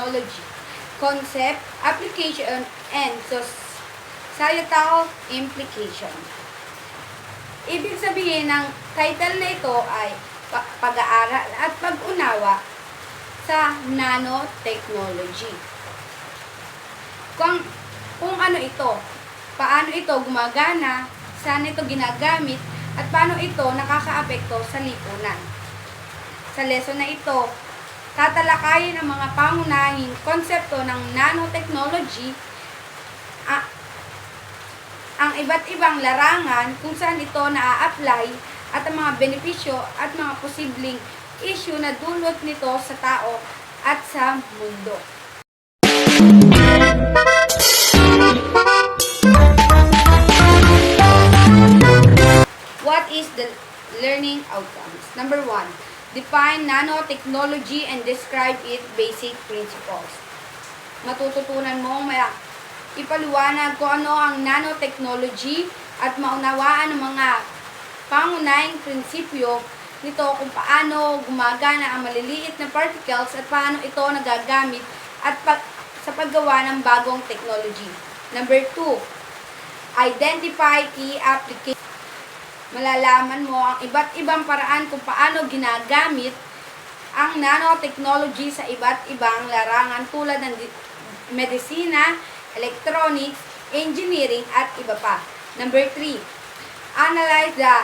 nanotechnology, concept, application, and societal implication. Ibig sabihin ng title na ito ay pag-aaral at pag-unawa sa nanotechnology. Kung ano ito, paano ito gumagana, saan ito ginagamit, at paano ito nakakaapekto sa lipunan. Sa lesson na ito, tatalakayin ang mga pangunahing konsepto ng nanotechnology, ang iba't ibang larangan kung saan ito naa-apply, at ang mga benepisyo at mga posibleng issue na dulot nito sa tao at sa mundo. What is the learning outcomes? Number 1, define nanotechnology and describe its basic principles. Matututunan mo ipaliwanag kung ano ang nanotechnology at maunawaan ang mga pangunahing prinsipyo nito, kung paano gumagana ang maliliit na particles at paano ito nagagamit at sa paggawa ng bagong technology. Number 2, identify key applications. Malalaman mo ang iba't ibang paraan kung paano ginagamit ang nanotechnology sa iba't ibang larangan tulad ng medisina, electronics, engineering, at iba pa. Number 3, analyze the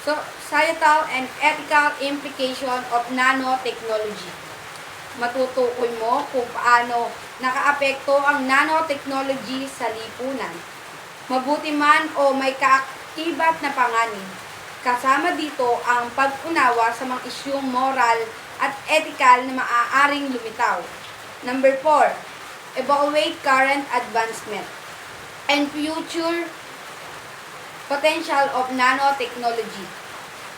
societal and ethical implication of nanotechnology. Matutukoy mo kung paano nakaapekto ang nanotechnology sa lipunan, mabuti man o may kaakibat na panganib. Kasama dito ang pag-unawa sa mga isyung moral at ethical na maaaring lumitaw. Number 4, evaluate current advancement and future potential of nanotechnology.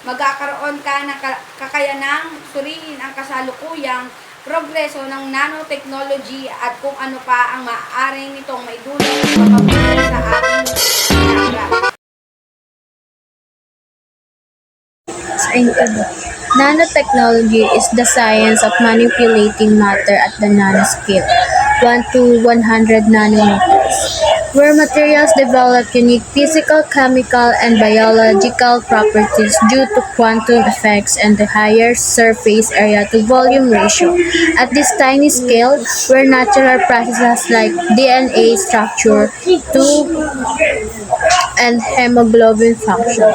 Magkakaroon ka ng kakayanang suriin ang kasalukuyang progreso ng nanotechnology at kung ano pa ang maaaring nitong maidulot sa mabuti sa ating hinaharap. Nanotechnology is the science of manipulating matter at the nanoscale, 1 to 100 nanometers, where materials develop unique physical, chemical, and biological properties due to quantum effects and the higher surface area to volume ratio. At this tiny scale, where natural processes like DNA structure and hemoglobin function.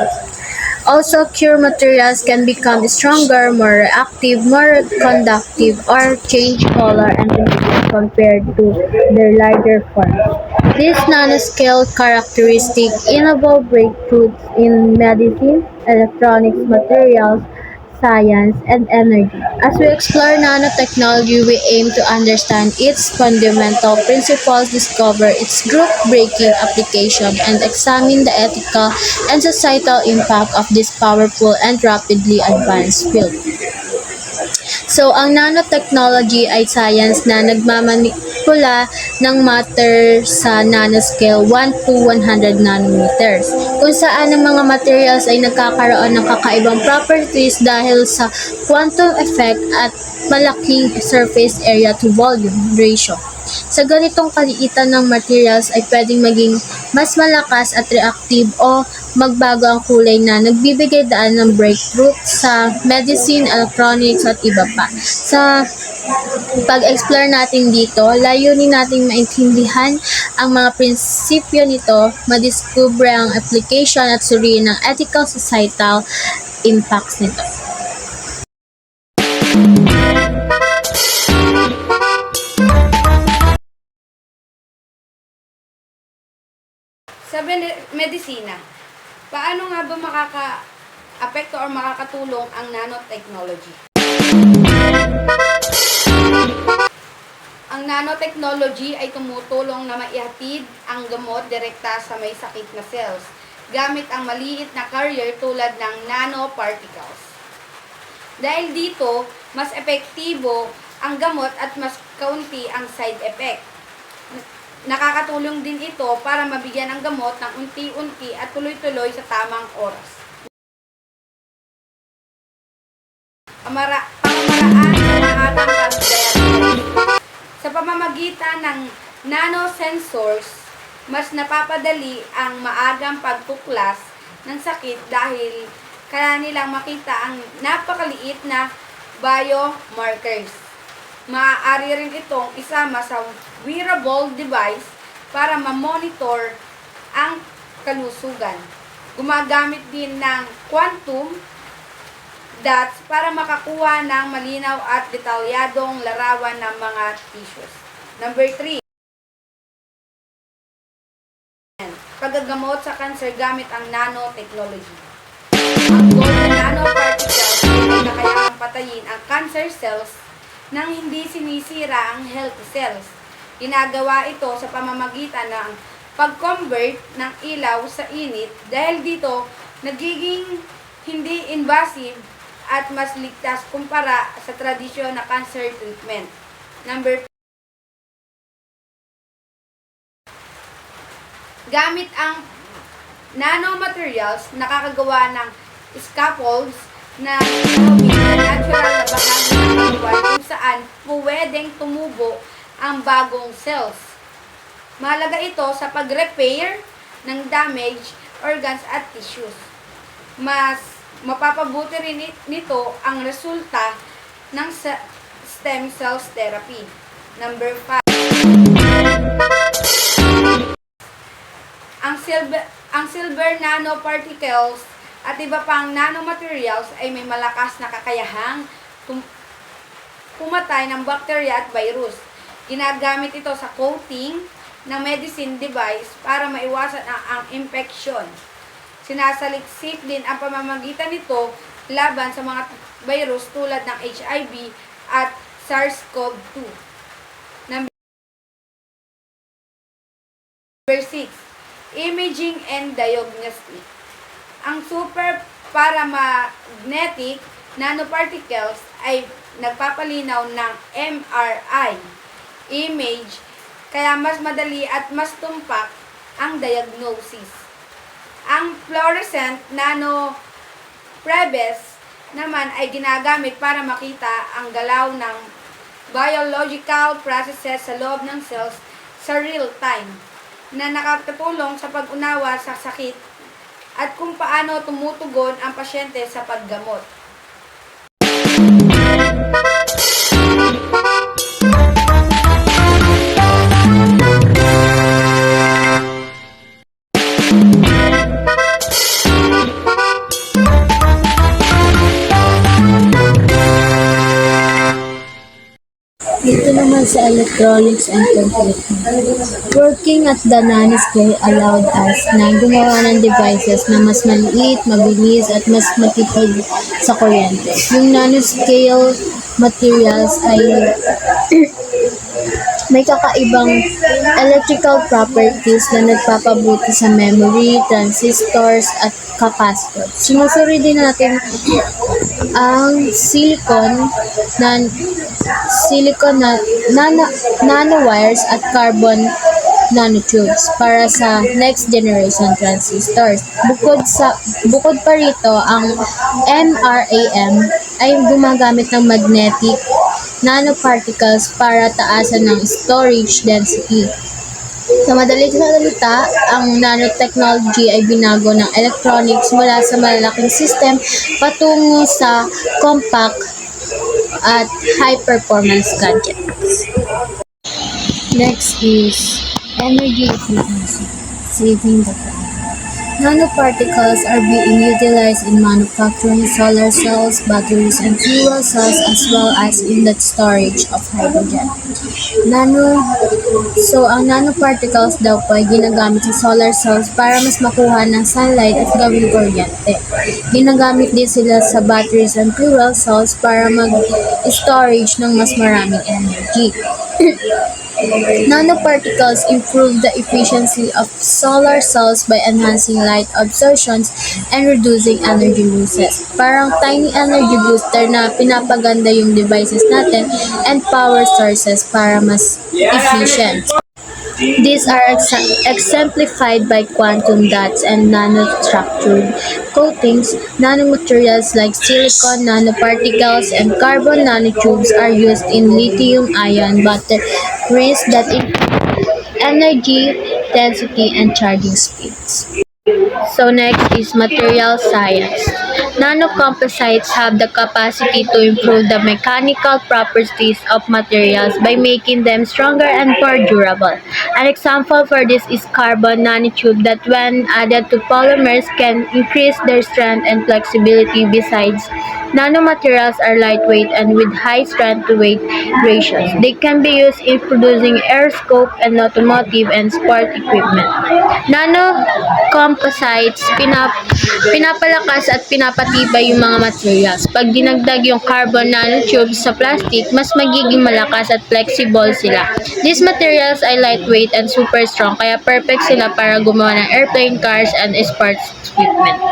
Also, pure materials can become stronger, more reactive, more conductive, or change color and temperature compared to their larger forms. This nanoscale characteristic enable breakthroughs in medicine, electronics, materials, science, and energy. As we explore nanotechnology, we aim to understand its fundamental principles, discover its groundbreaking application, and examine the ethical and societal impact of this powerful and rapidly advanced field. So, ang nanotechnology ay science na nagmamanipula ng matter sa nanoscale 1 to 100 nanometers, kung saan ang mga materials ay nagkakaroon ng kakaibang properties dahil sa quantum effect at malaking surface area to volume ratio. Sa ganitong kaliitan ng materials ay pwedeng maging mas malakas at reactive o magbago ang kulay na nagbibigay daan ng breakthrough sa medicine, electronics, at iba pa. Sa pag-explore natin dito, layunin natin maintindihan ang mga prinsipyo nito, madiskubre ang application at suriin ang ethical societal impacts nito. Sa medisina, paano nga ba makaka-apekto o makakatulong ang nanotechnology? Ang nanotechnology ay tumutulong na maihatid ang gamot direkta sa may sakit na cells gamit ang maliit na carrier tulad ng nanoparticles. Dahil dito, mas epektibo ang gamot at mas kaunti ang side effect. Nakakatulong din ito para mabigyan ang gamot ng unti-unti at tuloy-tuloy sa tamang oras. Pamamaraan sa mahatang pag-diagnose. Sa pamamagitan ng nanosensors, mas napapadali ang maagang pagtuklas ng sakit dahil kaya nilang makita ang napakaliit na biomarkers. Maaari rin itong isama sa wearable device para ma-monitor ang kalusugan. Gumagamit din ng quantum dots para makakuha ng malinaw at detalyadong larawan ng mga tissues. Number 3. Paggagamot sa cancer gamit ang nanotechnology. Ang goal ng nanoparticles ay may kakayahang patayin ang cancer cells nang hindi sinisira ang healthy cells. Ginagawa ito sa pamamagitan ng pag-convert ng ilaw sa init dahil dito nagiging hindi invasive at mas ligtas kumpara sa tradisyon na cancer treatment. Number 4. Gamit ang nanomaterials, nakakagawa ng scaffolds na natural na bahagi ng katawan kung saan pwedeng tumubo ang bagong cells. Mahalaga ito sa pag-repair ng damaged organs at tissues. Mas mapapabuti rin nito ang resulta ng stem cells therapy. Number 5. Ang silver nanoparticles at iba pang nanomaterials ay may malakas na kakayahang pumatay ng bacteria at virus. Ginagamit ito sa coating ng medicine device para maiwasan ang infection. Sinasaliksik din ang pamamagitan nito laban sa mga virus tulad ng HIV at SARS-CoV-2. Number 6. Imaging and diagnostic. Ang super paramagnetic nanoparticles ay nagpapalinaw ng MRI image kaya mas madali at mas tumpak ang diagnosis. Ang fluorescent nanoprebes naman ay ginagamit para makita ang galaw ng biological processes sa loob ng cells sa real time na nakakatulong sa pag-unawa sa sakit at kung paano tumutugon ang pasyente sa paggamot. Dito naman sa electronics and computing. Working at the nanoscale allowed us na gumawa ng devices na mas maliit, mabilis, at mas matipid sa kuryente. Yung nanoscale materials ay may kakaibang electrical properties na nagpapabuti sa memory, transistors, at capacitors. Sinusuri din natin ang silicon nanowires at carbon nanotubes para sa next generation transistors. Bukod pa rito, ang MRAM ay gumagamit ng magnetic nanoparticles para taasan ng storage density. Sa madaling salita, ang nanotechnology ay binago ng electronics mula sa malalaking system patungo sa compact at high-performance gadgets. Next is energy efficiency, saving the planet. Nanoparticles are being utilized in manufacturing solar cells, batteries, and fuel cells, as well as in the storage of hydrogen. Ang nanoparticles daw po ay ginagamit sa solar cells para mas makuha ng sunlight at gawing kuryente. Ginagamit din sila sa batteries and fuel cells para mag-storage ng mas maraming energy. Nanoparticles improve the efficiency of solar cells by enhancing light absorption and reducing energy losses. Parang tiny energy booster na pinapaganda yung devices natin and power sources para mas efficient. These are exemplified by quantum dots and nanostructured coatings. Nanomaterials like silicon nanoparticles and carbon nanotubes are used in lithium-ion batteries that increase energy density and charging speeds. So next is material science. Nanocomposites have the capacity to improve the mechanical properties of materials by making them stronger and more durable. An example for this is carbon nanotube that when added to polymers can increase their strength and flexibility. Besides, nanomaterials are lightweight and with high strength to weight ratios. They can be used in producing aeroscope and automotive and sport equipment. Nano-composites, pinapalakas at pinapatibay yung mga materials. Pag dinagdag yung carbon nanotubes sa plastic, mas magiging malakas at flexible sila. These materials ay lightweight and super strong, kaya perfect sila para gumawa ng airplane, cars, and sports equipment.